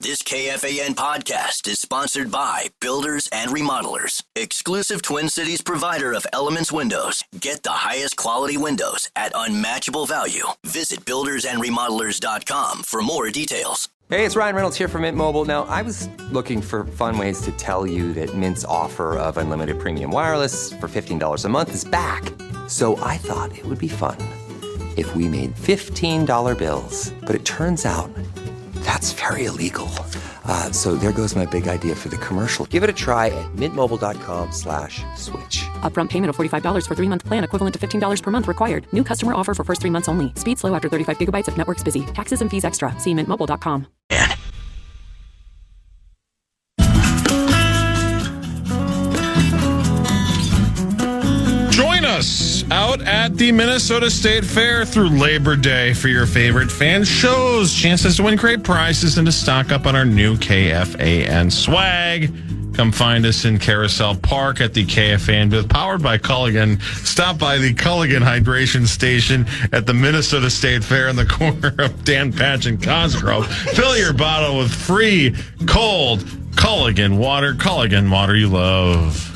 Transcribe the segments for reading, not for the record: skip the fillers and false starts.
This KFAN podcast is sponsored by Builders and Remodelers, exclusive Twin Cities provider of Elements Windows. Get the highest quality windows at unmatchable value. Visit buildersandremodelers.com for more details. Hey, it's Ryan Reynolds here from Mint Mobile. Now, I was looking for fun ways to tell you that Mint's offer of unlimited premium wireless for $15 a month is back. So I thought it would be fun if we made $15 bills. But it turns out that's very illegal. So there goes my big idea for the commercial. Give it a try at mintmobile.com/switch. Upfront payment of $45 for 3-month plan, equivalent to $15 per month required. New customer offer for first 3 months only. Speed slow after 35 gigabytes if network's busy. Taxes and fees extra. See mintmobile.com. Join us out at the Minnesota State Fair through Labor Day for your favorite fan shows, chances to win great prizes, and to stock up on our new KFAN swag. Come find us in Carousel Park at the KFAN booth, powered by Culligan. Stop by the Culligan Hydration Station at the Minnesota State Fair in the corner of Dan Patch and Cosgrove. Fill your bottle with free, cold Culligan water you love.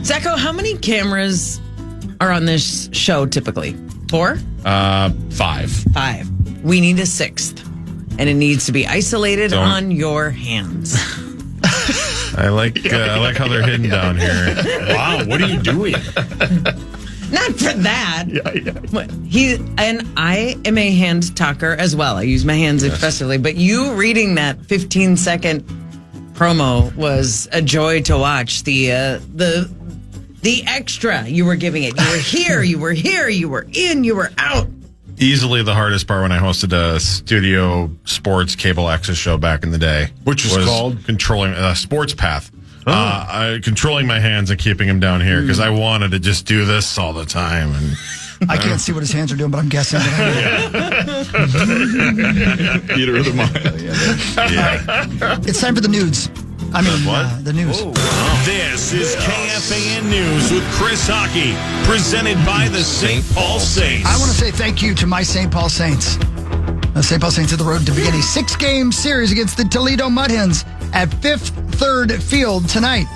Zacho, how many cameras are on this show typically? 4? 5. 5. We need a 6th. And it needs to be isolated on your hands. I like how they're hidden down here. Wow, what are you doing? Not for that. And I am a hand talker as well. I use my hands expressively. But you reading that 15-second promo was a joy to watch. The extra you were giving it. You were here, you were here, you were in, you were out. Easily the hardest part when I hosted a studio sports cable access show back in the day. Which was called? Controlling Sports Path. Controlling my hands and keeping them down here because I wanted to just do this all the time. And I can't see what his hands are doing, but I'm guessing that Peter of the mind. It's time for the nudes. I mean, the news. This is KFAN News with Chris Hockey, presented by the St. Paul Saints. I want to say thank you to my St. Paul Saints. The St. Paul Saints hit the road to begin a 6-game series against the Toledo Mud Hens at Fifth Third Field tonight.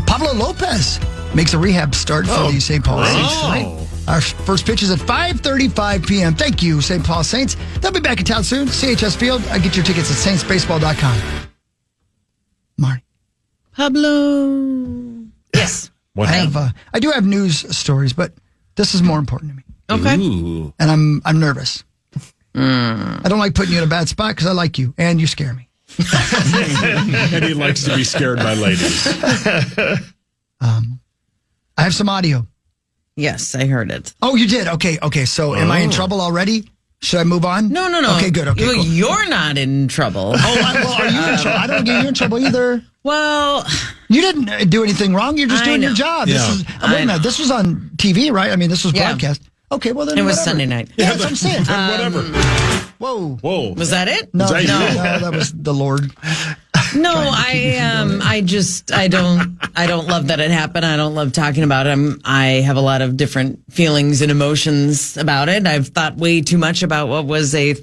Pablo Lopez makes a rehab start for the St. Paul Saints tonight. Our first pitch is at 5:35 p.m. Thank you, St. Paul Saints. They'll be back in town soon. CHS Field. Get your tickets at saintsbaseball.com. Marney. Pablo. Yes. I do have news stories, but this is more important to me. Okay. Ooh. And I'm nervous. I don't like putting you in a bad spot because I like you and you scare me. And he likes to be scared by ladies. I have some audio. Yes, I heard it. Oh, you did? Okay. So am I in trouble already? Should I move on? No. Okay, good. Okay, well, cool. You're not in trouble. Are you in trouble? I don't get you in trouble either. Well, you didn't do anything wrong. You're just doing your job. Yeah. Wait a minute. This was on TV, right? I mean, this was broadcast. Okay, well then it was whatever. Sunday night. Yeah, that's what I'm saying. Whatever. Whoa. Was that it? No, that you? no, that was the Lord. No, I don't love that it happened. I don't love talking about it. I have a lot of different feelings and emotions about it. I've thought way too much about what was a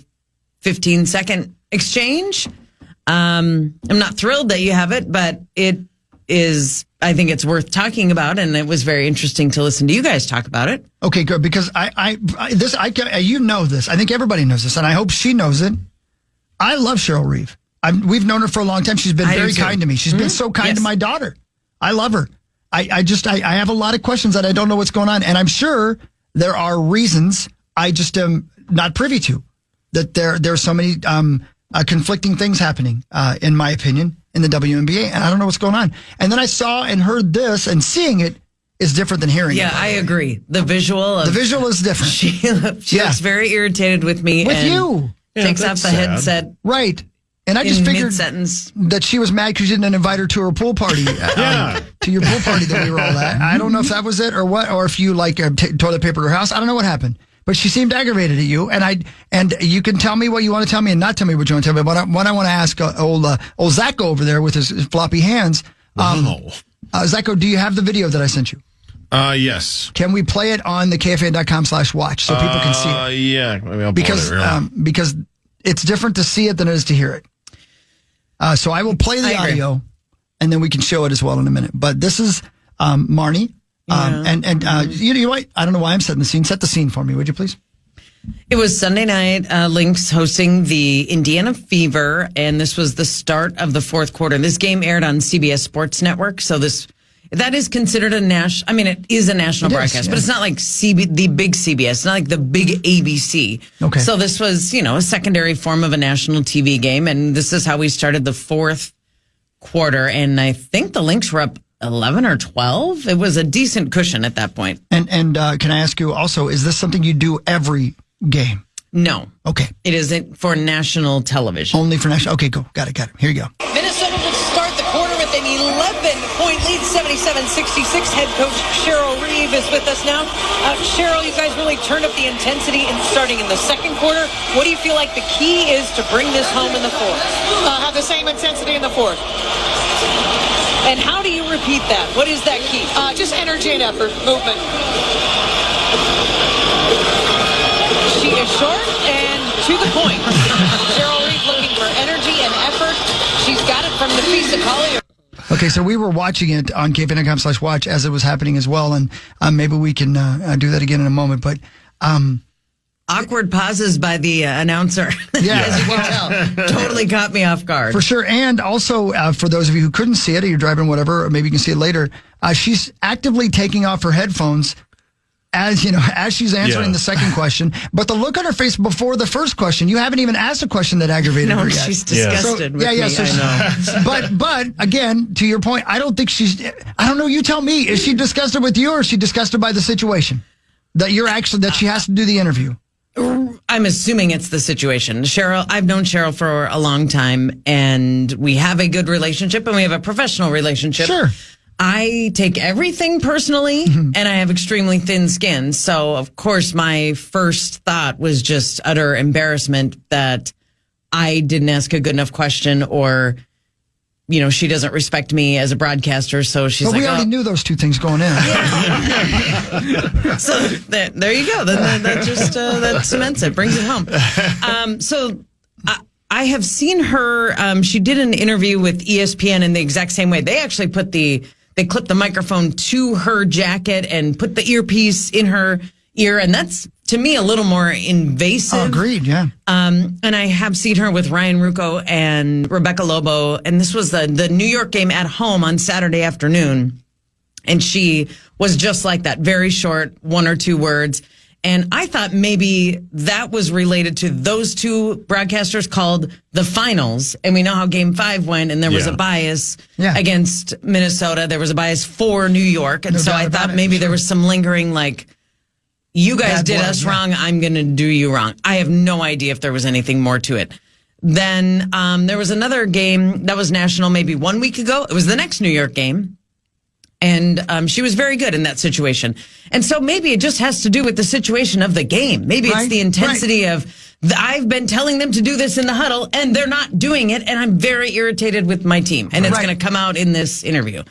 15-second exchange. I'm not thrilled that you have it, but it is. I think it's worth talking about, and it was very interesting to listen to you guys talk about it. Okay, good, because you know this. I think everybody knows this, and I hope she knows it. I love Cheryl Reeve. We've known her for a long time. She's been very kind to me. She's been so kind to my daughter. I love her. I have a lot of questions that I don't know what's going on, and I'm sure there are reasons I just am not privy to. That there's so many conflicting things happening, in my opinion, in the WNBA, and I don't know what's going on. And then I saw and heard this, and seeing it is different than hearing it. Yeah, I agree. The visual is different. She looks very irritated with me. With you. Takes off the headset. Right. And I just figured mid-sentence that she was mad because you didn't invite her to her pool party, to your pool party that we were all at. I don't know if that was it or what, or if you toilet papered her house. I don't know what happened, but she seemed aggravated at you. And you can tell me what you want to tell me and not tell me what you want to tell me. But what I want to ask old Zacho over there with his floppy hands. Zacho, do you have the video that I sent you? Yes. Can we play it on the KFAN.com/watch so people can see it? Yeah. Maybe I'll because it's different to see it than it is to hear it. So I will play the audio, and then we can show it as well in a minute. But this is Marney. You know what? I don't know why I'm setting the scene. Set the scene for me, would you please? It was Sunday night, Lynx hosting the Indiana Fever, and this was the start of the fourth quarter. This game aired on CBS Sports Network, so that is considered a national. I mean, it is a national broadcast, but it's not like the big CBS. It's not like the big ABC. Okay. So this was, a secondary form of a national TV game, and this is how we started the fourth quarter. And I think the Lynx were up 11 or 12. It was a decent cushion at that point. And can I ask you also, is this something you do every game? No. Okay. It isn't for national television. Only for national. Okay, go. Got it. Here you go. Minnesota will start the quarter with an 11-point lead, 77-66. Head coach Cheryl Reeve is with us now. Cheryl, you guys really turned up the intensity starting in the second quarter. What do you feel like the key is to bring this home in the fourth? Have the same intensity in the fourth. And how do you repeat that? What is that key? Just energy and effort, movement. She is short and to the point. Cheryl Reeve looking for energy and effort. She's got it from the Fisa Collier. Okay, so we were watching it on KFAN.com/watch as it was happening as well, and maybe we can do that again in a moment. But awkward pauses by the announcer. Yeah. As you can tell. Totally caught me off guard. For sure. And also, for those of you who couldn't see it, or you're driving, whatever, or maybe you can see it later, she's actively taking off her headphones as she's answering the second question. But the look on her face before the first question, you haven't even asked a question that aggravated her yet. She's disgusted with me. So I know. But again, to your point, I don't think I don't know, you tell me, is she disgusted with you or is she disgusted by the situation? That she has to do the interview? I'm assuming it's the situation. Cheryl, I've known Cheryl for a long time, and we have a good relationship, and we have a professional relationship. Sure. I take everything personally, and I have extremely thin skin. So, of course, my first thought was just utter embarrassment that I didn't ask a good enough question, or, she doesn't respect me as a broadcaster. So she's we already knew those two things going in. So there you go. Then that just that cements it, brings it home. So I have seen her. She did an interview with ESPN in the exact same way. They actually they clipped the microphone to her jacket and put the earpiece in her ear, and that's to me a little more invasive. Oh, agreed, yeah. And I have seen her with Ryan Rucco and Rebecca Lobo, and this was the New York game at home on Saturday afternoon. And she was just like that, very short, one or two words. And I thought maybe that was related to those two broadcasters called the finals. And we know how game 5 went, and there was a bias against Minnesota. There was a bias for New York. And so I thought maybe there was some lingering, you guys did us wrong, I'm going to do you wrong. I have no idea if there was anything more to it. Then there was another game that was national maybe 1 week ago. It was the next New York game. And she was very good in that situation. And so maybe it just has to do with the situation of the game. Maybe it's the intensity of, I've been telling them to do this in the huddle, and they're not doing it, and I'm very irritated with my team. And it's going to come out in this interview.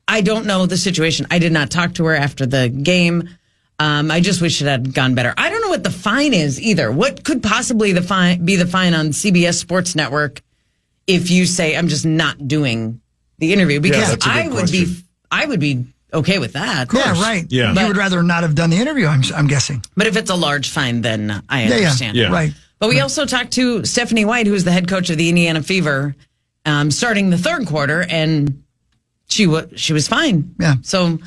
I don't know the situation. I did not talk to her after the game. I just wish it had gone better. I don't know what the fine is either. What could possibly be the fine on CBS Sports Network if you say, I'm just not doing the interview? Because I would be okay with that. Yeah, right. Yeah. You would rather not have done the interview, I'm guessing. But if it's a large fine, then I understand. Yeah. Right. But we also talked to Stephanie White, who is the head coach of the Indiana Fever, starting the third quarter, and she was fine. Yeah. So,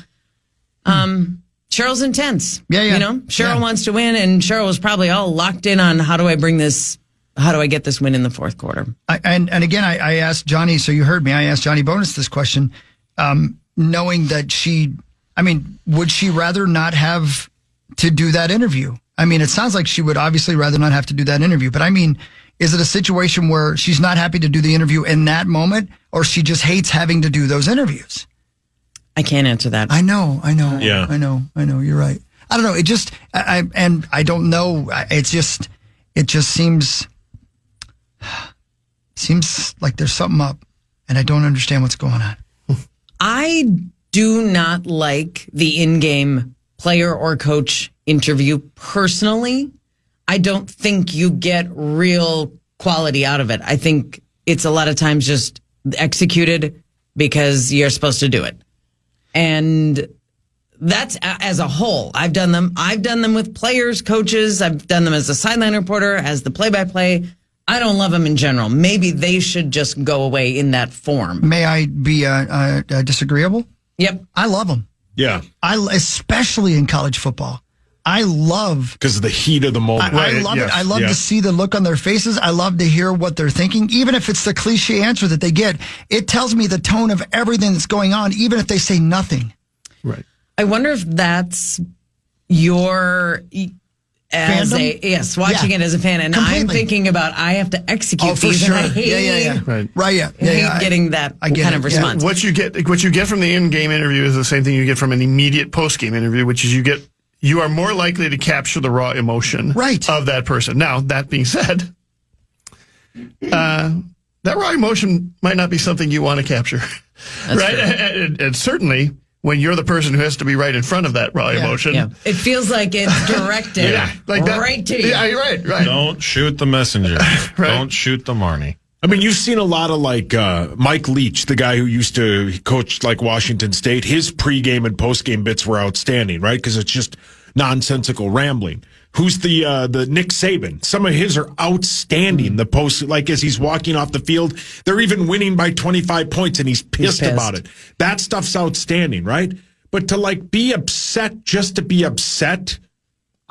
Cheryl's intense. Yeah. Cheryl wants to win, and Cheryl was probably all locked in on how do I get this win in the fourth quarter? And again, I asked Johnny, so you heard me, I asked Johnny Bonus this question, knowing that would she rather not have to do that interview? It sounds like she would obviously rather not have to do that interview, but is it a situation where she's not happy to do the interview in that moment, or she just hates having to do those interviews? I can't answer that. I know. Yeah. I know. You're right. I don't know. It just, I don't know. It just seems like there's something up, and I don't understand what's going on. I do not like the in-game player or coach interview personally. I don't think you get real quality out of it. I think it's a lot of times just executed because you're supposed to do it. And that's as a whole. I've done them. I've done them with players, coaches. I've done them as a sideline reporter, as the play-by-play. I don't love them in general. Maybe they should just go away in that form. May I be disagreeable? Yep. I love them. Yeah. Especially in college football. I love... Because of the heat of the moment. I love it. I love to see the look on their faces. I love to hear what they're thinking. Even if it's the cliche answer that they get, it tells me the tone of everything that's going on, even if they say nothing. Right. I wonder if that's your... watching it as a fan, and completely. I'm thinking about I have to execute for these, sure. and I hate, Right. getting that kind of response. What you get from the in-game interview is the same thing you get from an immediate post-game interview, which is you are more likely to capture the raw emotion of that person. Now, that being said, that raw emotion might not be something you want to capture, right? And certainly, when you're the person who has to be right in front of that raw emotion. It feels like it's directed right to you. Yeah, you're right. Don't shoot the messenger. Don't shoot the Marney. I mean, you've seen a lot of Mike Leach, the guy who used to coach Washington State. His pregame and postgame bits were outstanding, right? Because it's just nonsensical rambling. Who's the Nick Saban? Some of his are outstanding. The post, as he's walking off the field, they're even winning by 25 points, and he's pissed about it. That stuff's outstanding, right? But to be upset just to be upset,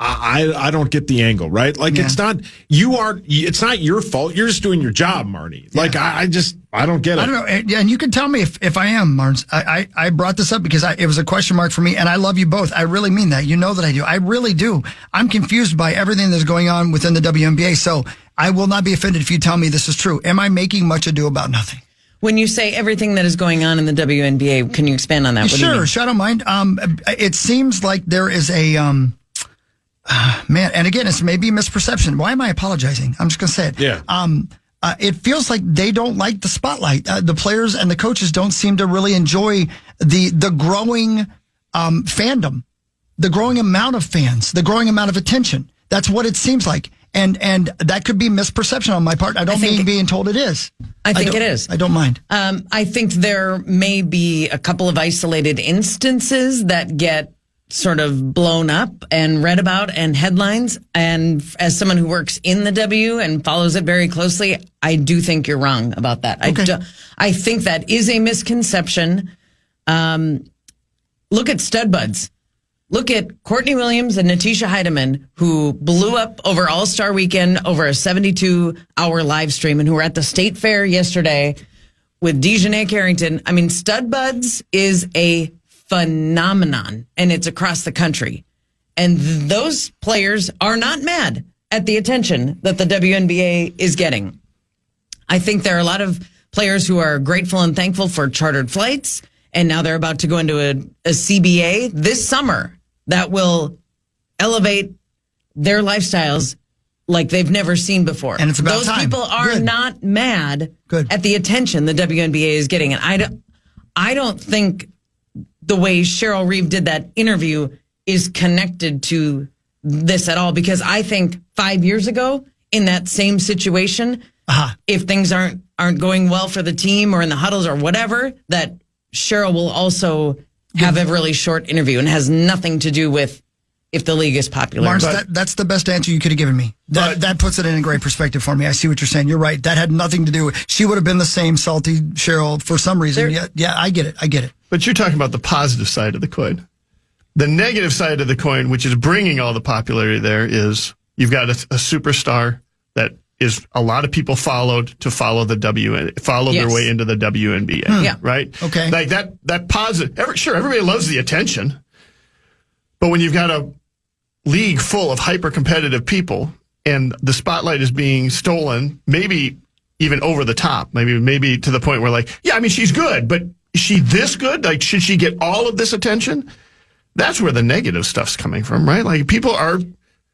I don't get the angle, right? It's not it's not your fault. You're just doing your job, Marney. I don't get it. I don't know. And you can tell me if I am, Marnes. I brought this up because it was a question mark for me, and I love you both. I really mean that. You know that I do. I really do. I'm confused by everything that's going on within the WNBA, so I will not be offended if you tell me this is true. Am I making much ado about nothing? When you say everything that is going on in the WNBA, can you expand on that? Sure, I don't mind. It seems like there is a... man, and again, it's maybe misperception. Why am I apologizing? I'm just going to say it. Yeah. It feels like they don't like the spotlight. The players and the coaches don't seem to really enjoy the growing fandom, the growing amount of fans, the growing amount of attention. That's what it seems like. And that could be misperception on my part. I don't mean being told it is. I think it is. I don't mind. I think there may be a couple of isolated instances that get sort of blown up and read about and headlines. And as someone who works in the W and follows it very closely, I do think you're wrong about that. Okay. I think that is a misconception. Look at stud buds. Look at Courtney Williams and Natisha Heidemann, who blew up over All-Star Weekend over a 72-hour live stream, and who were at the State Fair yesterday with Dejanay Carrington. I mean, stud buds is a phenomenon, and it's across the country. And those players are not mad at the attention that the WNBA is getting. I think there are a lot of players who are grateful and thankful for chartered flights, and now they're about to go into a CBA this summer that will elevate their lifestyles like they've never seen before. And it's about those time. people are not mad at the attention the WNBA is getting. And I don't think the way Cheryl Reeve did that interview is connected to this at all, because I think 5 years ago in that same situation, if things aren't going well for the team or in the huddles or whatever, that Cheryl will also have a really short interview, and has nothing to do with if the league is popular. Marnes, that's the best answer you could have given me. That puts it in a great perspective for me. I see what you're saying. You're right. That had nothing to do with... She would have been the same salty Cheryl for some reason. Yeah, I get it. But you're talking about the positive side of the coin. The negative side of the coin, which is bringing all the popularity there, is you've got a superstar that is a lot of people followed to follow their way into the WNBA. Right? Okay. Like that positive... Sure, everybody loves the attention. But when you've got a league full of hyper-competitive people and the spotlight is being stolen, maybe even over the top, maybe to the point where she's good, but is she this good? Like, should she get all of this attention? That's where the negative stuff's coming from, right? Like, people are...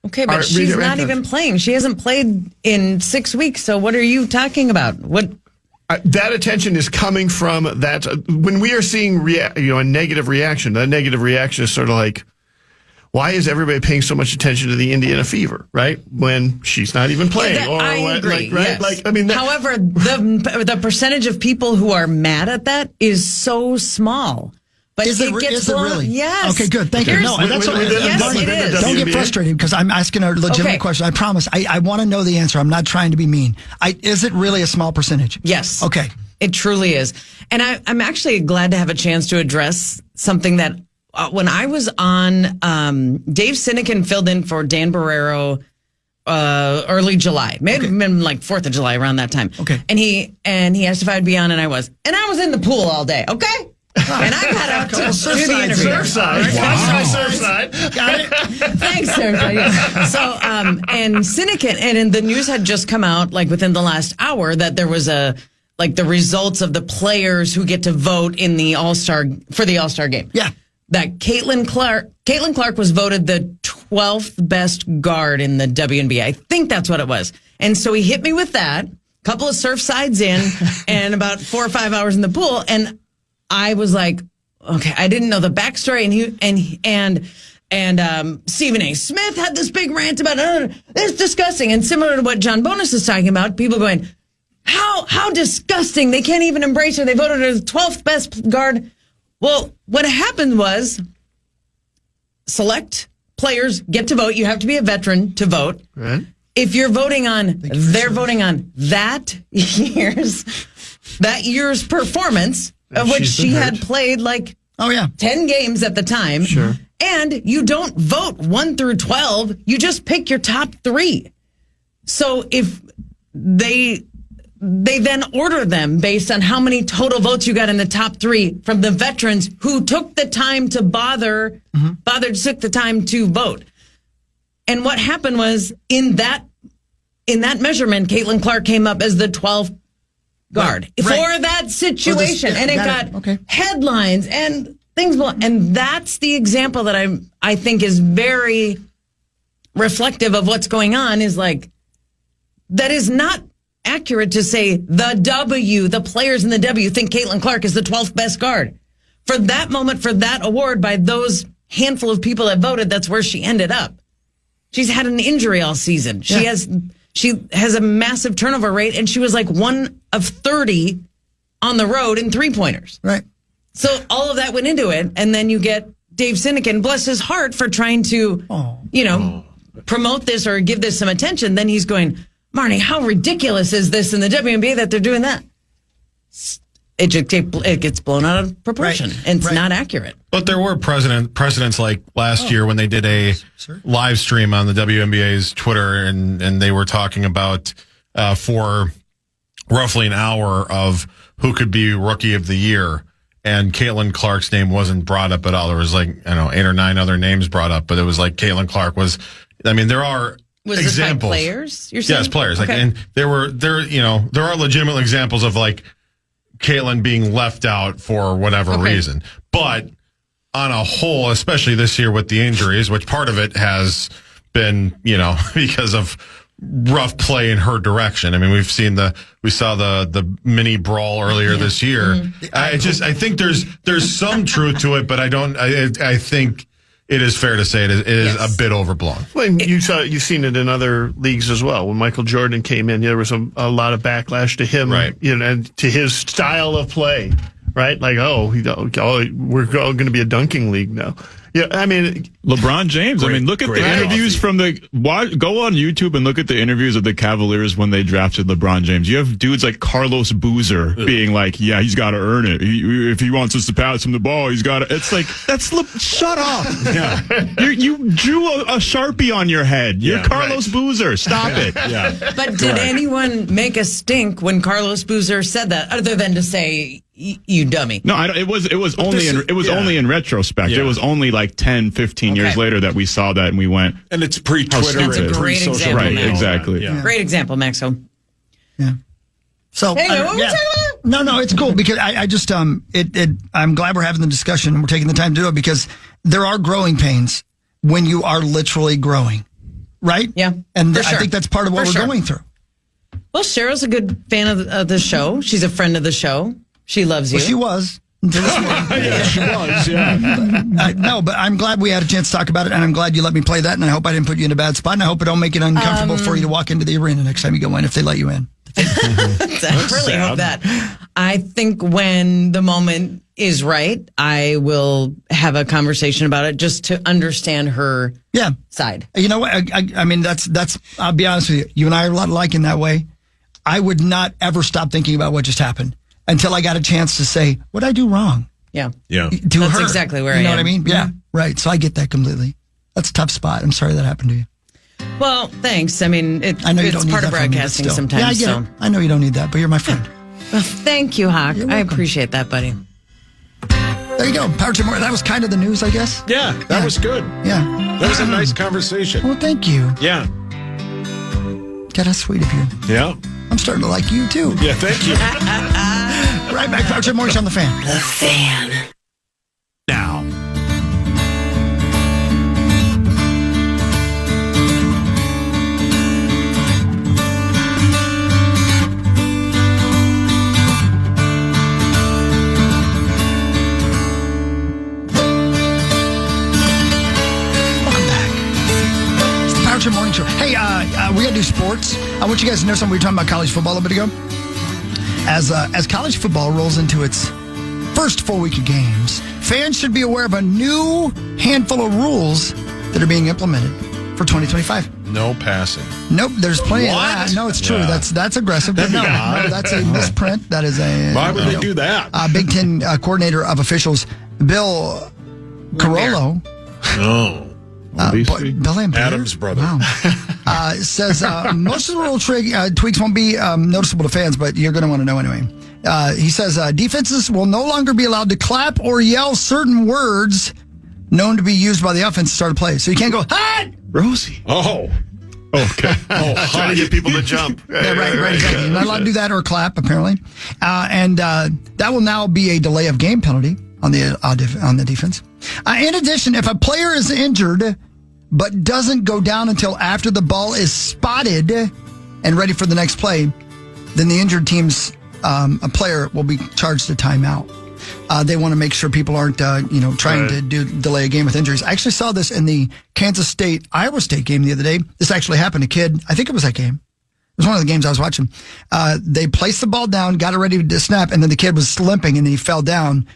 Okay, but she's not even playing. She hasn't played in 6 weeks, so what are you talking about? What... that attention is coming from that. When we are seeing a negative reaction, that negative reaction is sort of like, why is everybody paying so much attention to the Indiana Fever, right? When she's not even playing. I agree. Right? Yes. However, the percentage of people who are mad at that is so small. But is it really? Yes. Okay, good. Thank you. No, that's what it is. Don't get frustrated because I'm asking a legitimate question. I promise. I want to know the answer. I'm not trying to be mean. Is it really a small percentage? Yes. Okay. It truly is. And I'm actually glad to have a chance to address something that when I was on, Dave Sinekin filled in for Dan Barrero early July. Maybe been like 4th of July around that time. Okay. And he asked if I'd be on, and I was. And I was in the pool all day, okay? And I got out to do the interview. Surfside. Wow. Surfside. Got it? Thanks, Surfside. Yeah. So, and Sinekin, and the news had just come out, like within the last hour, that there was the results of the players who get to vote in the All-Star game. Yeah. That Caitlin Clark was voted the 12th best guard in the WNBA. I think that's what it was. And so he hit me with that, couple of Surfsides in, and about 4 or 5 hours in the pool, and I was like, okay, I didn't know the backstory, and Stephen A. Smith had this big rant about it's disgusting, and similar to what John Bonus is talking about, people going, how disgusting! They can't even embrace her. They voted her the 12th best guard. Well, what happened was, select players get to vote. You have to be a veteran to vote. Right. If you're voting on, they're voting on that year's performance. Of which she had played 10 games at the time. Sure. And you don't vote 1 through 12. You just pick your top 3. So if they then order them based on how many total votes you got in the top 3 from the veterans who took the time to took the time to vote. And what happened was in that measurement, Caitlin Clark came up as the 12th guard for that situation, and it got headlines and things. And that's the example that I think is very reflective of what's going on. Is like that is not accurate to say the players in the W think Caitlin Clark is the 12th best guard. For that moment, for that award by those handful of people that voted, that's where she ended up. She's had an injury all season. She has a massive turnover rate, and she was like 1 of 30 on the road in 3-pointers. Right. So all of that went into it, and then you get Dave Sinekin, bless his heart, for trying to, promote this or give this some attention. Then he's going, Marney, how ridiculous is this in the WNBA that they're doing that? It gets blown out of proportion, and it's not accurate. But there were precedents like last year when they did a live stream on the WNBA's Twitter, and they were talking about for roughly an hour of who could be Rookie of the Year, and Caitlin Clark's name wasn't brought up at all. There was 8 or 9 other names brought up, but it was like Caitlin Clark was. I mean, there are examples. This by players? You're saying? Yes, players. Okay. And there are legitimate examples of Caitlin being left out for whatever reason. But on a whole, especially this year with the injuries, which part of it has been, because of rough play in her direction. I mean, we saw the mini brawl earlier this year. Mm-hmm. I think there's some truth to it, but I think it is fair to say it is a bit overblown. Well, you've seen it in other leagues as well. When Michael Jordan came in, there was a lot of backlash to him, right? And to his style of play, right? Like, we're all going to be a dunking league now. Yeah, I mean, LeBron James. Look at the interviews from go on YouTube and look at the interviews of the Cavaliers when they drafted LeBron James. You have dudes like Carlos Boozer being like, yeah, he's got to earn it. If he wants us to pass him the ball, he's got to. It's like, shut up. Yeah. You drew a Sharpie on your head. You're Carlos Boozer. Stop it. Yeah. But did anyone make a stink when Carlos Boozer said that, other than to say, you dummy? No, it was only in retrospect. Yeah. It was only like 10, 15 years later that we saw that and we went. And it's pre-Twitter. That's a great example. Right, exactly. Yeah. Great example, Maxo. Yeah. So what were we talking about? No, it's cool because I just I'm glad we're having the discussion and we're taking the time to do it because there are growing pains when you are literally growing, right? Yeah, and I think that's part of what we're going through. Well, Cheryl's a good fan of the show. She's a friend of the show. She loves you. Well, she was. until this morning. Yeah, she was, yeah. No, but I'm glad we had a chance to talk about it, and I'm glad you let me play that, and I hope I didn't put you in a bad spot, and I hope it don't make it uncomfortable for you to walk into the arena next time you go in, if they let you in. I really hope that. I think when the moment is right, I will have a conversation about it just to understand her side. You know what? I mean, that's. I'll be honest with you. You and I are a lot alike in that way. I would not ever stop thinking about what just happened until I got a chance to say, what did I do wrong? Yeah. To that's her. exactly where you know I am. what I mean? Yeah. Right. So I get that completely. That's a tough spot. I'm sorry that happened to you. Well, thanks. I mean, I know you it's don't need part that of from me, but broadcasting still. sometimes. Yeah, I get it. I know you don't need that, but you're my friend. Well, thank you, Hawk. You're I welcome. appreciate that, buddy. There you go. Power Trip Morning. That was kind of the news, I guess. Yeah, that was good. Yeah. That was a nice conversation. Well, thank you. Yeah. God, that's sweet of you. Yeah. I'm starting to like you, too. Yeah, thank you. Right back. Power Trip Morning on the Fan. The Fan. Now. Morning show. Hey, we got to do sports. I want you guys to know something. We were talking about college football a bit ago. As college football rolls into its first full week of games, fans should be aware of a new handful of rules that are being implemented for 2025. No passing. Nope, there's plenty of that. No, it's true. Yeah. That's aggressive. But no, that's a misprint. That is a. Why would they do that? Big Ten coordinator of officials, Bill Carollo. No. Bill Lambier? Adam's brother. Wow. Says most of the rule tweaks won't be noticeable to fans, but you're going to want to know anyway. He says defenses will no longer be allowed to clap or yell certain words known to be used by the offense to start a play. So you can't go, "Hot!" Rosie. Oh. Okay. Trying to get people to jump. Yeah, right. Exactly. You're not allowed to do that or clap, apparently. And that will now be a delay of game penalty on the defense. In addition, if a player is injured but doesn't go down until after the ball is spotted and ready for the next play, then the injured team's a player will be charged a timeout. They want to make sure people aren't, trying to delay a game with injuries. I actually saw this in the Kansas State-Iowa State game the other day. This actually happened. A kid, I think it was that game. It was one of the games I was watching. They placed the ball down, got it ready to snap, and then the kid was limping and he fell down.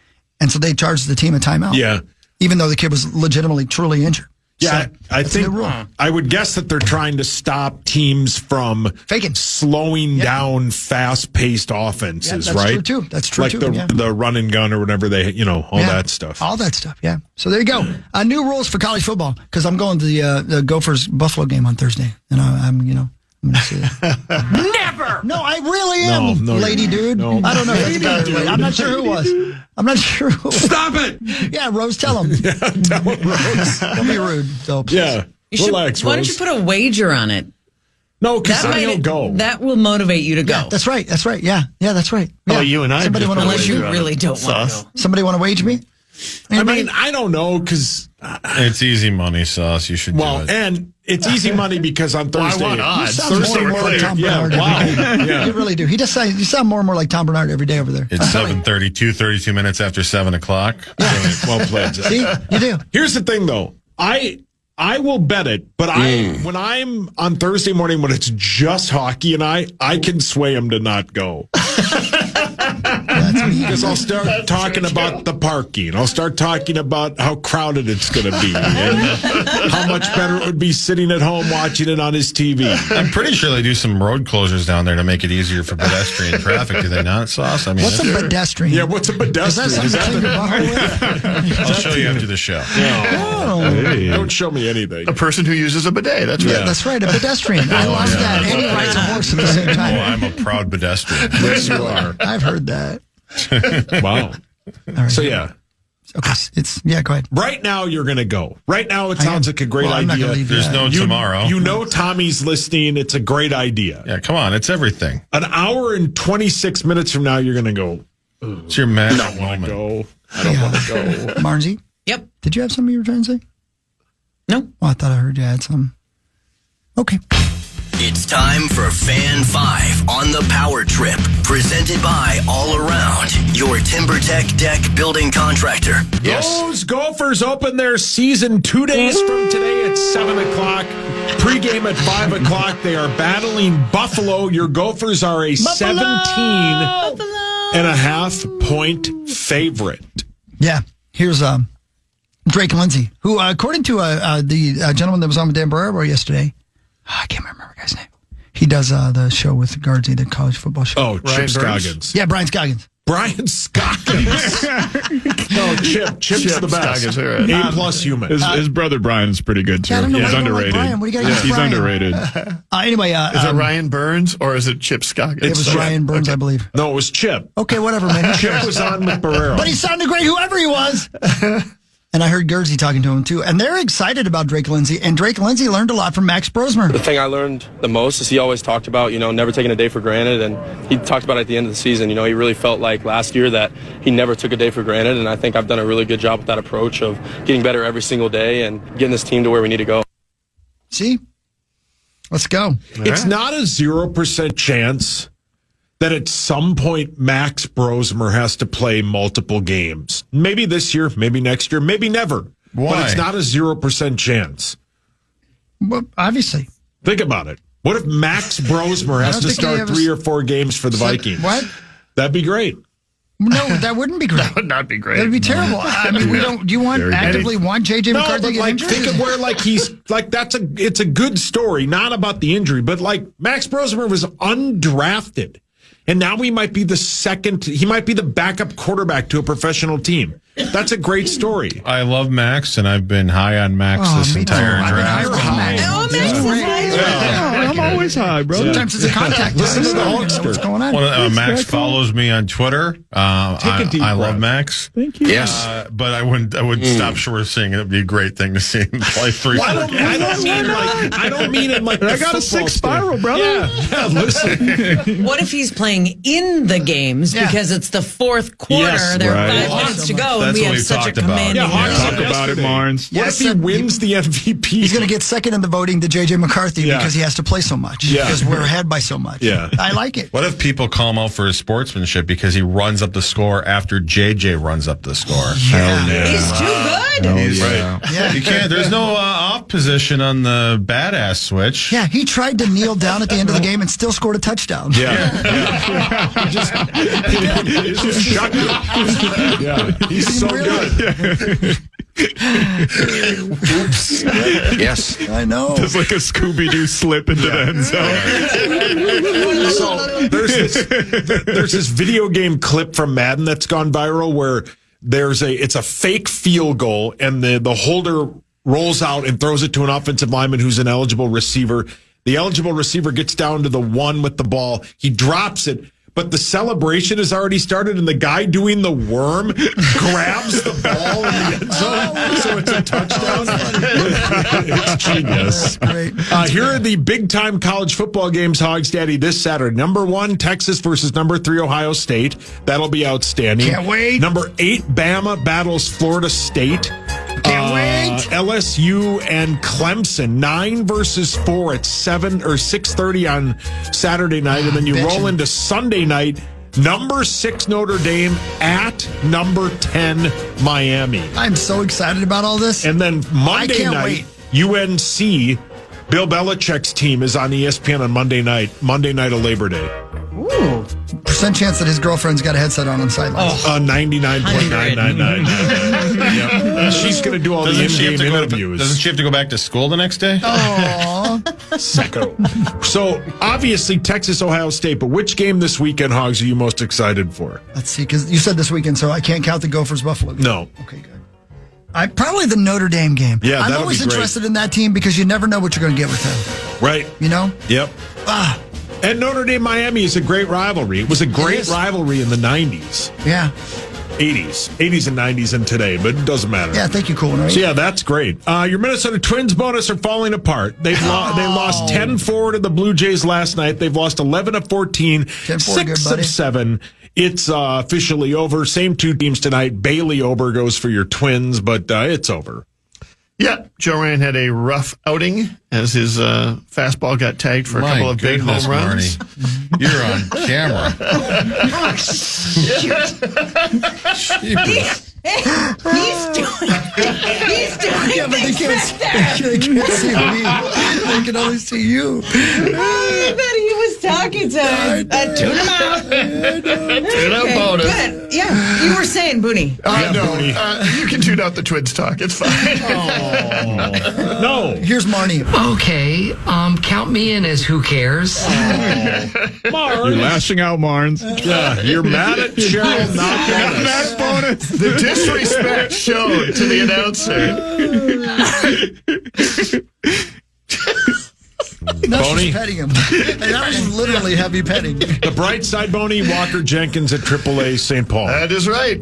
And so they charged the team a timeout. Yeah. Even though the kid was legitimately, truly injured. Yeah, So, I that's a new think rule. I would guess that they're trying to stop teams from Faking. slowing down fast-paced offenses, Yeah, that's right? true, too. That's true, like too, the run and gun or whatever all Yeah. that stuff. All that stuff, yeah. So there you go. New rules for college football, because I'm going to the Gophers Buffalo game on Thursday, and I'm going to see it. Never. No, I really am, No, lady dude. no. I don't know. If that's a guy or lady. I'm not sure who it was. I'm not sure who it was. Stop it. Yeah, Rose, tell him. Tell them, Rose. Don't be rude. So, please. Yeah, relax, Why don't Rose. you put a wager on it? No, because then he'll go. That will motivate you to go. Yeah, that's right. That's right. Yeah, that's right. Oh, Yeah. you and I. Somebody want to Unless wager? you really don't want to go. Somebody want to wage me? Anybody? I mean, I don't know because It's easy money, Sauce. You should do it. and it's easy money because on Thursday, want You odds? sound more Thursday and we're more like clear. Tom Yeah, Bernard wow. every day. Yeah. You really do. You sound more and more like Tom Bernard every day over there. It's 7:32, 32 minutes after 7 o'clock. well played. See, you do. Here's the thing, though. I will bet it, but when I'm on Thursday morning when it's just hockey and I can sway him to not go. Because I'll start talking about the parking. I'll start talking about how crowded it's going to be and how much better it would be sitting at home watching it on his TV. I'm pretty sure they do some road closures down there to make it easier for pedestrian traffic. Do they not, Sauce? I mean, What's a pedestrian? Yeah, what's a pedestrian? Is that something to clean your butthole with? I'll show you after the show. Hey, don't show me anything. A person who uses a bidet. That's right. Yeah, that's right. A pedestrian. I love that. And he rides a horse at the same Oh, time. I'm a proud pedestrian. Yes, you are. I've heard that. Wow. All right. So, yeah. Okay. Go ahead. Right now, you're going to go. Right now, it sounds like a great I'm not idea. gonna leave There's no tomorrow. You know Tommy's listening. It's a great idea. Yeah, come on. It's everything. An hour and 26 minutes from now, you're going to go, It's your magic I moment. go. I don't want to go. Marney, Yep. did you have something you were trying to say? No. Oh, I thought I heard you had some. Okay. It's time for Fan 5 on the Power Trip, presented by All Around, your TimberTech Deck Building Contractor. Those Gophers open their season 2 days from today at 7 o'clock. Pregame at 5 o'clock. They are battling Buffalo. Your Gophers are a 17.5-point favorite. Yeah. Here's Drake Lindsay, who, according to the gentleman that was on with Dan Barrero yesterday, I can't remember the guy's name. He does the show with Guardsy, the college football show. Oh, Chip Scoggins. Yeah, Brian Scoggins. Brian Scoggins. No, Chip's the best. A+ human. His brother Brian is pretty good too. I don't know He's why you don't like underrated. Brian. What do you got against He's Brian? underrated. Anyway, Is it Ryan Burns or is it Chip Scoggins? it was Ryan Burns, I believe. No, it was Chip. Okay, whatever, man. Chip was on with Barrero. But he sounded great, whoever he was. And I heard Guernsey talking to him, too. And they're excited about Drake Lindsay. And Drake Lindsay learned a lot from Max Brosmer. The thing I learned the most is he always talked about, never taking a day for granted. And he talked about at the end of the season, he really felt like last year that he never took a day for granted. And I think I've done a really good job with that approach of getting better every single day and getting this team to where we need to go. See? Let's go. It's not a 0% chance that at some point Max Brosmer has to play multiple games. Maybe this year, maybe next year, maybe never. Why? But it's not a 0% chance. Well, obviously. Think about it. What if Max Brosmer has to start 3 or 4 games for the Vikings? What? That'd be great. No, that wouldn't be great. That would not be great. That would be terrible. I mean, we don't. Do you actively want JJ McCarthy to get injured? Think of where it's a good story, not about the injury, but Max Brosmer was undrafted. And now he might be the backup quarterback to a professional team. That's a great story. I love Max, and I've been high on Max this entire draft. I'm always high, brother. Sometimes it's a contact. Listen to the Hulkster. What's going on? Max follows me on Twitter. I love Max. Thank you. Yes. But I wouldn't stop short of saying it would be a great thing to see him play 3. I don't mean it like I got a 6 spiral, brother. Yeah, listen. What if he's playing in the games because it's the fourth quarter? Yes, there are right. 5 minutes to go, That's and we what have we've such a talked about. commanding Yeah, Talk about it, Marnes. What if he wins the MVP? He's going to get second in the voting to JJ McCarthy because he has to play so much. Yeah. Because we're ahead by so much. Yeah. I like it. What if people call him out for his sportsmanship because he runs up the score after JJ runs up the score? Hell yeah. He's too good. He's right. Yeah. You can't. There's no off position on the badass switch. Yeah, he tried to kneel down at the end of the game and still scored a touchdown. Yeah. He just shucked it. Yeah. He's so good. Oops. Yes. I know. Just like a Scooby-Doo slip into the end zone. So there's this video game clip from Madden that's gone viral where it's a fake field goal and the holder rolls out and throws it to an offensive lineman who's an eligible receiver. The eligible receiver gets down to the 1 with the ball. He drops it. But the celebration has already started, and the guy doing the worm grabs the ball in the end zone, so it's a touchdown. It's genius. Great. Here are the big-time college football games, Hogs Daddy, this Saturday. Number 1, Texas versus number 3, Ohio State. That'll be outstanding. Can't wait. Number 8, Bama battles Florida State. Can't wait. LSU and Clemson, 9 versus 4 at 7 or 6:30 on Saturday night, and then you roll into Sunday night. Number 6 Notre Dame at number 10 Miami. I'm so excited about all this. And then Monday can't night, wait. UNC, Bill Belichick's team is on ESPN on Monday night of Labor Day. Ooh. Percent chance that his girlfriend's got a headset on the sidelines. 99.999. Yep. She's going to do all the in-game interviews. Doesn't she have to go back to school the next day? Aww. Sicko. So, obviously, Texas, Ohio State, but which game this weekend, Hogs, are you most excited for? Let's see, because you said this weekend, so I can't count the Gophers Buffalo game. No. Okay, good. Probably the Notre Dame game. Yeah, I'm that'll always be great. interested in that team because you never know what you're going to get with them. Right. You know? Yep. And Notre Dame Miami is a great rivalry. It was a great rivalry in the 90s. Yeah. 80s and 90s and today, but it doesn't matter. Yeah, thank you, Cool. So, yeah, that's great. Your Minnesota Twins bonus are falling apart. They lost 10-4 to the Blue Jays last night. They've lost 11 of 14, 6 of 7. It's officially over. Same 2 teams tonight. Bailey Ober goes for your Twins, but it's over. Yeah, Joe Ryan had a rough outing as his fastball got tagged for a couple of big home runs. Marney. You're on camera. He's doing Yeah, but they can't see me. They can only see you. I bet he was talking to him. Tune him out. Tune out bonus. Good. Yeah, you were saying, Booney. No, you can tune out the Twins talk. It's fine. No. Here's Marney. Okay, count me in as who cares. You're lashing out, Marnes. Yeah, you're mad at Cheryl, not That bonus. The disrespect shown to the announcer. Boney. She's petting him. And that was literally heavy petting. The bright side, Boney, Walker Jenkins at AAA St. Paul. That is right.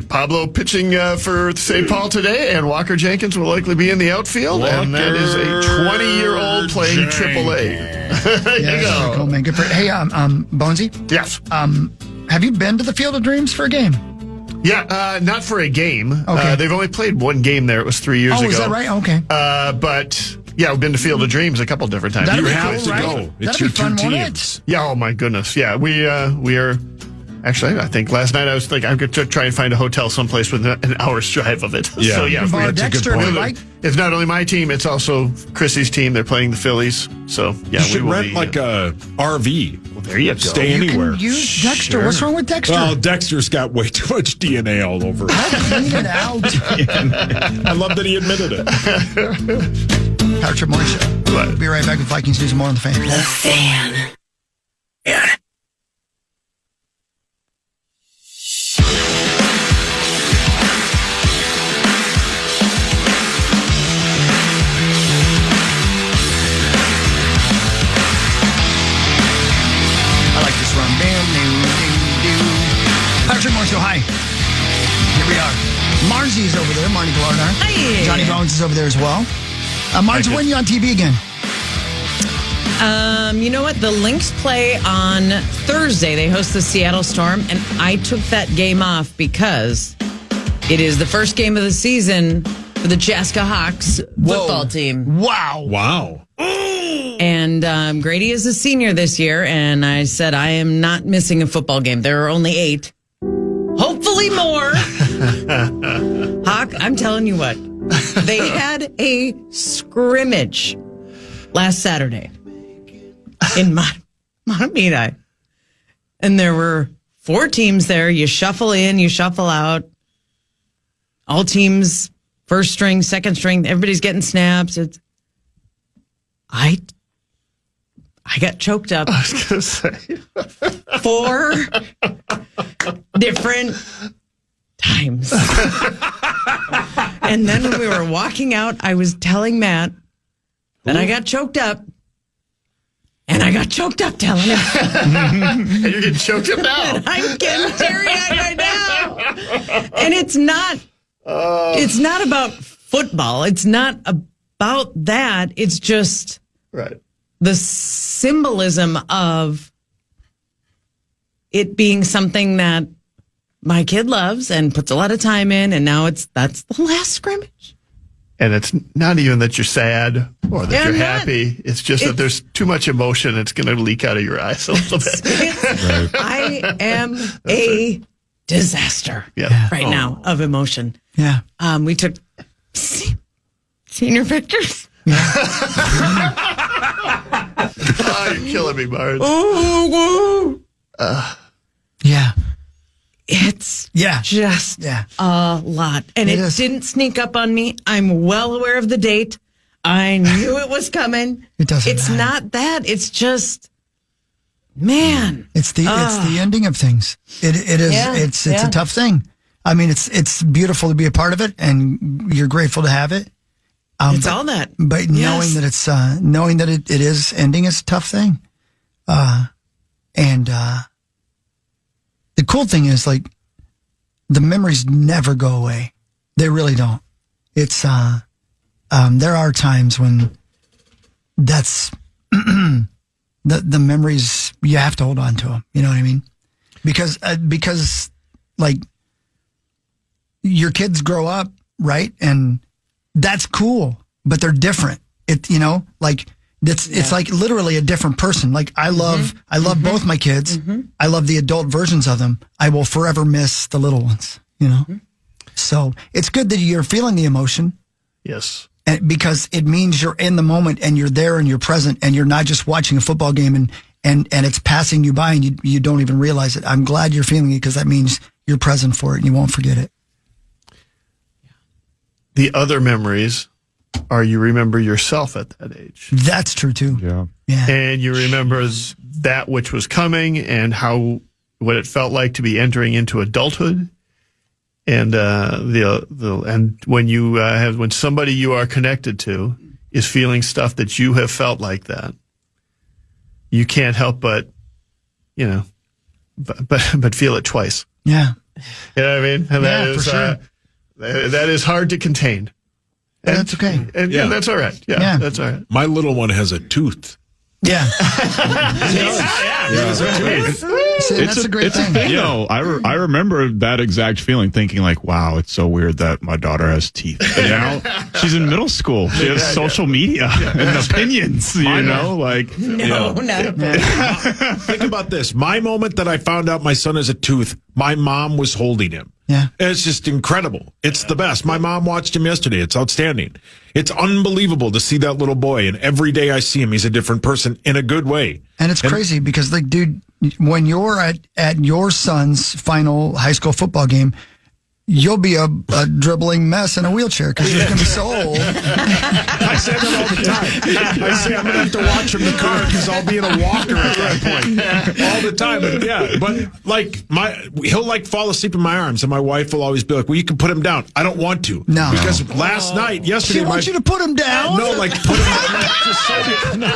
Pablo pitching for St. Paul today, and Walker Jenkins will likely be in the outfield. And that is a 20-year-old playing AAA. There you go. Cool, man. Good for Hey, Bonesy? Yes. Have you been to the Field of Dreams for a game? Yeah, not for a game. Okay. They've only played one game there. It was 3 years ago. Oh, is that right? Okay. But yeah, we've been to Field of Dreams a couple different times. That'd You be have cool, to right? go. It's That'd your be fun, two won't it? teams. Yeah, oh my goodness. Yeah, we are. Actually, I think last night I was thinking I'm going to try and find a hotel someplace with an hour's drive of it. Yeah. So, yeah, Bar it's a good Dexter, point. right? It's not only my team, it's also Chrissy's team. They're playing the Phillies. So, yeah, You should we will rent be, like a RV. there you go. Stay You anywhere. can use Dexter. What's wrong with Dexter? Well, Dexter's got way too much DNA all over. Clean it out. I love that he admitted it. Power Trip Morning Show. We'll be right back with Vikings News and more on the Fan. Yeah. I like this run. Power Trip Morning Show. Hi. Here we are. Marzy's over there. Marnie Glardner. Hi. Johnny Bones is over there as well. Marge, when are you on TV again? You know what? The Lynx play on Thursday. They host the Seattle Storm, and I took that game off because it is the first game of the season for the Chaska Hawks football team. Wow. And Grady is a senior this year, and I said, I am not missing a football game. There are only 8. Hopefully more. Hawk, I'm telling you what. They had a scrimmage last Saturday in Montemita. And there were 4 teams there. You shuffle in, you shuffle out. All teams, first string, second string, everybody's getting snaps. I got choked up. I was going to say. 4 different times. And then when we were walking out, I was telling Matt that I got choked up. And I got choked up telling him. And you're getting choked up now. I'm getting teary-eyed right now. And it's not about football. It's not about that. It's just Right. the symbolism of it being something that my kid loves and puts a lot of time in, and now that's the last scrimmage. And it's not even that you're sad or that Yeah, you're I'm not. happy. It's just that there's too much emotion. It's going to leak out of your eyes a little bit. I am a disaster right now of emotion. Yeah. We took senior pictures. Oh, you're killing me, Barnes. Yeah. It's just Yeah. a lot. And it didn't sneak up on me. I'm well aware of the date. I knew it was coming. It doesn't It's matter. not that. It's just, man. It's the ending of things. It is. Yeah, It's a tough thing. I mean, it's beautiful to be a part of it, and you're grateful to have it. It's all that. But knowing that it's knowing that it is ending is a tough thing. And the cool thing is, like, the memories never go away. They really don't. It's there are times when that's the memories, you have to hold on to them. You know what I mean? Because like, your kids grow up, right? And that's cool, but they're different. It's like literally a different person. Like I love both my kids. I love the adult versions of them. I will forever miss the little ones, So it's good that you're feeling the emotion. Yes. Because it means you're in the moment and you're there and you're present and you're not just watching a football game and it's passing you by and you don't even realize it. I'm glad you're feeling it because that means you're present for it and you won't forget it. The other memories are you remember yourself at that age. That's true too. Yeah. And you remember that which was coming and what it felt like to be entering into adulthood. And and when somebody you are connected to is feeling stuff that you have felt like that, you can't help but feel it twice. Yeah. You know what I mean? And that is for sure. That is hard to contain. And that's okay. And that's all right. Yeah, that's all right. My little one has a tooth. Yeah. It's a great thing. You know, I remember that exact feeling, thinking like, wow, it's so weird that my daughter has teeth. And now she's in middle school. She has social media and opinions, like. No. Think about this. My moment that I found out my son has a tooth, my mom was holding him. Yeah. And it's just incredible. It's the best. My mom watched him yesterday. It's outstanding. It's unbelievable to see that little boy. And every day I see him, he's a different person in a good way. And it's crazy because, like, dude, when you're at your son's final high school football game, you'll be a dribbling mess in a wheelchair because you're going to be so old. I say that all the time. I say I'm going to have to watch him in the car because I'll be in a walker at that point. All the time. But like he'll like fall asleep in my arms and my wife will always be like, well, you can put him down. I don't want to. No. Because yesterday. She wants you to put him down? No, like put him down. No.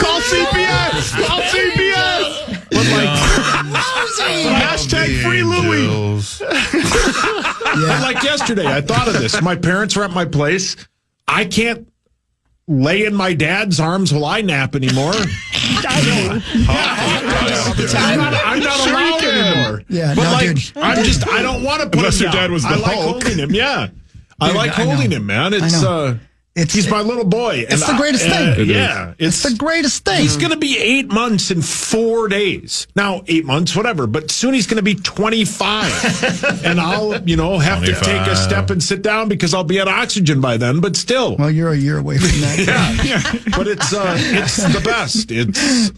Call CPS! Call CPS! But hashtag free Louie. But like yesterday, I thought of this. My parents were at my place. I can't lay in my dad's arms while I nap anymore. I'm not allowed anymore. Yeah, but dude. I don't want to put Unless him your down. dad was the I like Hulk. holding him. Yeah. I like holding him, man. He's my little boy. It's the greatest thing. It's the greatest thing. He's going to be 8 months in 4 days. Now, 8 months, whatever. But soon he's going to be 25. And I'll, have to take a step and sit down because I'll be at oxygen by then. But still. Well, you're a year away from that. Yeah. But it's the best.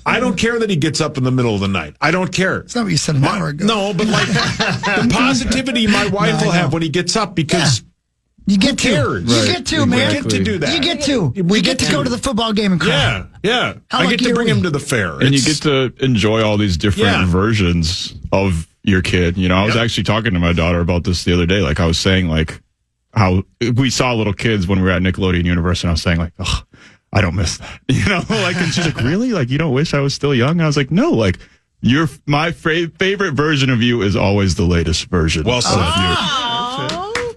I don't care that he ggets up in the middle of the night. I don't care. It's not what you said an hour ago. No, but like the positivity my wife will have when he gets up because... You get to. Right. You get to, man. You get to do that. You get to. We get to go to the football game and cry. Yeah. How I get lucky to are bring we? him to the fair. And you get to enjoy all these different versions of your kid. I was actually talking to my daughter about this the other day. Like I was saying, like how we saw little kids when we were at Nickelodeon Universe, and I was saying, like, oh, I don't miss that. And she's like, really? Like, you don't wish I was still young? And I was like, no, like, my favorite version of you is always the latest version of you.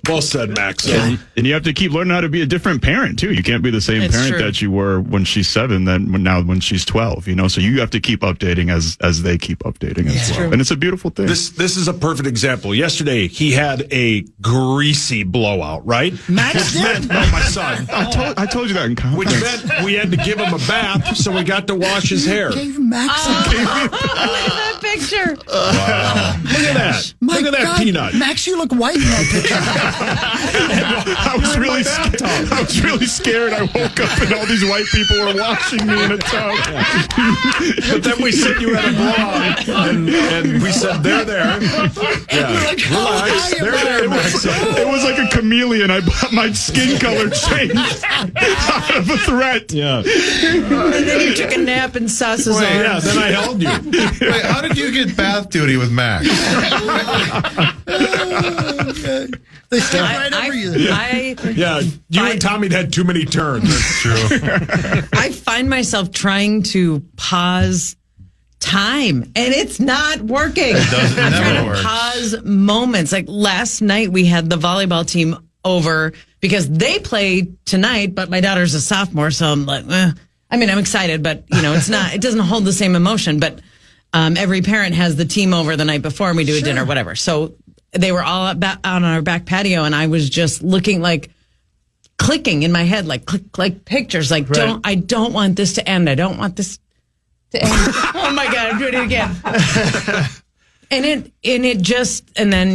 Well said, Max. And you have to keep learning how to be a different parent, too. You can't be the same parent that you were when she's 7 than now when she's 12, So you have to keep updating as they keep updating as well. True. And it's a beautiful thing. This is a perfect example. Yesterday, he had a greasy blowout, right? Max did? No, my son. I told you that in confidence. Which meant we had to give him a bath, so we got to wash his hair. Gave Max Look at that picture. Wow. Look at that. Look at that peanut. Max, you look white in that picture. I was really scared. I woke up and all these white people were watching me in a tub. But then we said you had a blowout, and we said they're there. Yeah, relax. They're there, Max. It was like a chameleon. My skin color changed out of a threat. Yeah. And then you took a nap in Sas's arms. Yeah, then I held you. Wait, how did you get bath duty with Max? They step right over you. You and Tommy had too many turns. That's true. I find myself trying to pause time, and it's not working. It never works. Pause moments. Like last night, we had the volleyball team over because they play tonight, but my daughter's a sophomore, so I'm like, I'm excited, but it's not. It doesn't hold the same emotion. But every parent has the team over the night before, and we do a dinner, whatever. So they were all on our back patio, and I was just looking clicking in my head, click pictures, I don't want this to end. I don't want this to end. Oh my God, I'm doing it again. And then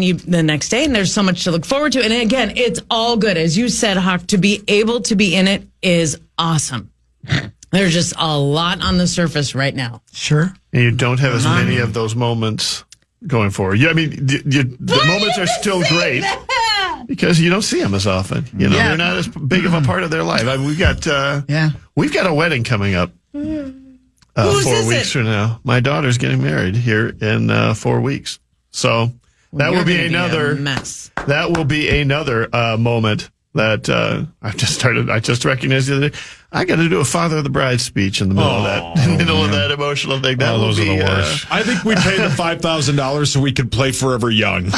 the next day, and there's so much to look forward to. And again, it's all good. As you said, Hawk, to be able to be in it is awesome. There's just a lot on the surface right now. Sure. And you don't have as many of those moments going forward. Yeah, I mean, the moments are still great because you don't see them as often. You know, they're not as big of a part of their life. I mean, we've got a wedding coming up 4 weeks from now. My daughter's getting married here in 4 weeks. So that will be another mess. That will be another moment that I just recognized the other day. I got to do a Father of the Bride speech in the middle of that emotional thing. Those are the worst. I think we paid the $5,000 so we could play Forever Young.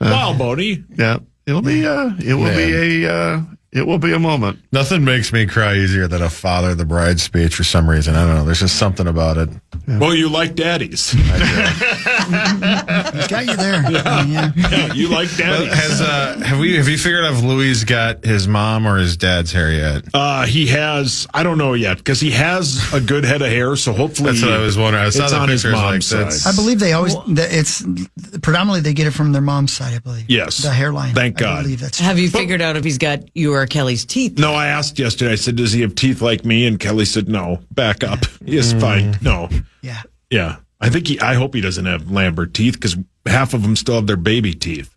Wow, Bodie. Yeah, it will be a moment. Nothing makes me cry easier than a Father of the Bride speech for some reason. I don't know. There's just something about it. Yeah. Well, you like daddies. He's got you there. Yeah, you like daddies. Have you figured out if Louis got his mom or his dad's hair yet? He has. I don't know yet because he has a good head of hair. So hopefully, that's what I was wondering. I saw it's the on his mom's side. I believe they always. It's predominantly they get it from their mom's side. I believe. Yes, the hairline. Thank God. I believe that's Have you figured out if he's got you or Kelly's teeth? No, I asked yesterday. I said, "Does he have teeth like me?" And Kelly said, "No." Back up. He is fine. No. Yeah. I hope he doesn't have Lambert teeth because half of them still have their baby teeth.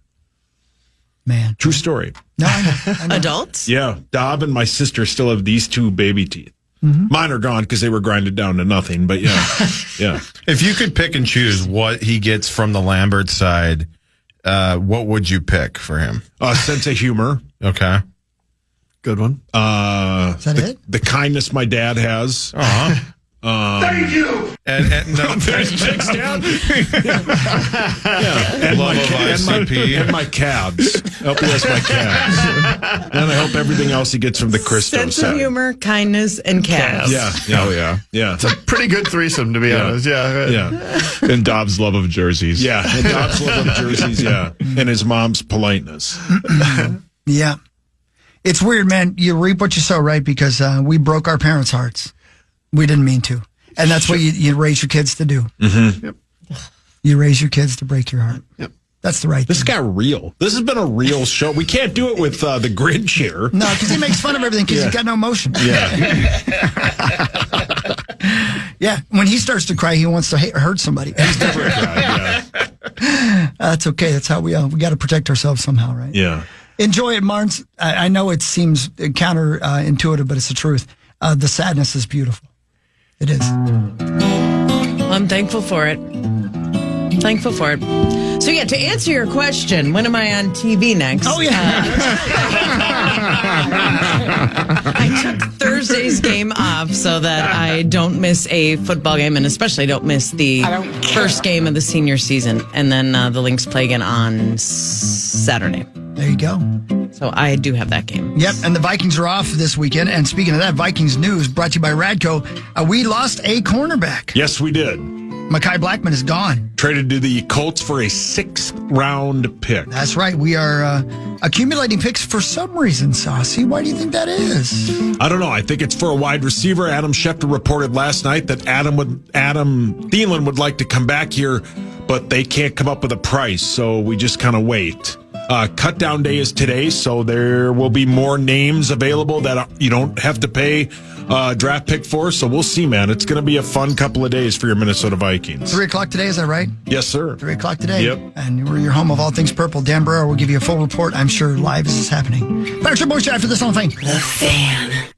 Man, true story. No, I know. Adults? Yeah, Dob and my sister still have these two baby teeth. Mm-hmm. Mine are gone because they were grinded down to nothing. But yeah. If you could pick and choose what he gets from the Lambert side, what would you pick for him? Sense of humor. Okay. Good one. Is that it? The kindness my dad has. Thank you. And no, thanks, Dad. And my calves. LPS my calves. And I hope everything else he gets from the Christo Sense side. of humor, kindness, and calves. Yeah. Oh yeah. Yeah. It's a pretty good threesome, to be honest. Yeah. And Dobbs' love of jerseys. Yeah. And Dobbs' love of jerseys. Yeah. And his mom's politeness. Yeah. It's weird, man. You reap what you sow, right? Because we broke our parents' hearts. We didn't mean to. And that's what you raise your kids to do. Mm-hmm. Yep. You raise your kids to break your heart. Yep. That's the right This thing. got real. This has been a real show. We can't do it with the grid chair. No, because he makes fun of everything because he's got no emotion. Yeah. Yeah. When he starts to cry, he wants to hurt somebody. He's never cried, That's okay. That's how we got to protect ourselves somehow, right? Yeah. Enjoy it, Marns. I know it seems counterintuitive, but it's the truth. The sadness is beautiful. It is. I'm thankful for it. Thankful for it. So, yeah, to answer your question, when am I on TV next? Oh, yeah. I took Thursday's game off so that I don't miss a football game and especially don't miss the first game of the senior season. And then the Lynx play again on Saturday. There you go. So I do have that game. Yep, and the Vikings are off this weekend. And speaking of that, Vikings news brought to you by Radco. We lost a cornerback. Yes, we did. Mekhi Blackman is gone. Traded to the Colts for a 6th-round pick. That's right. We are accumulating picks for some reason, Saucy. Why do you think that is? I don't know. I think it's for a wide receiver. Adam Schefter reported last night that Adam Thielen would like to come back here, but they can't come up with a price, so we just kind of wait. Cut down day is today, so there will be more names available that you don't have to pay draft pick for. So we'll see, man. It's going to be a fun couple of days for your Minnesota Vikings. 3 o'clock today, is that right? Yes, sir. 3 o'clock today. Yep. And we're your home of all things purple. Dan Barrera will give you a full report, I'm sure, live as it's happening. Better Show Boys after this on the Fan. The Fan.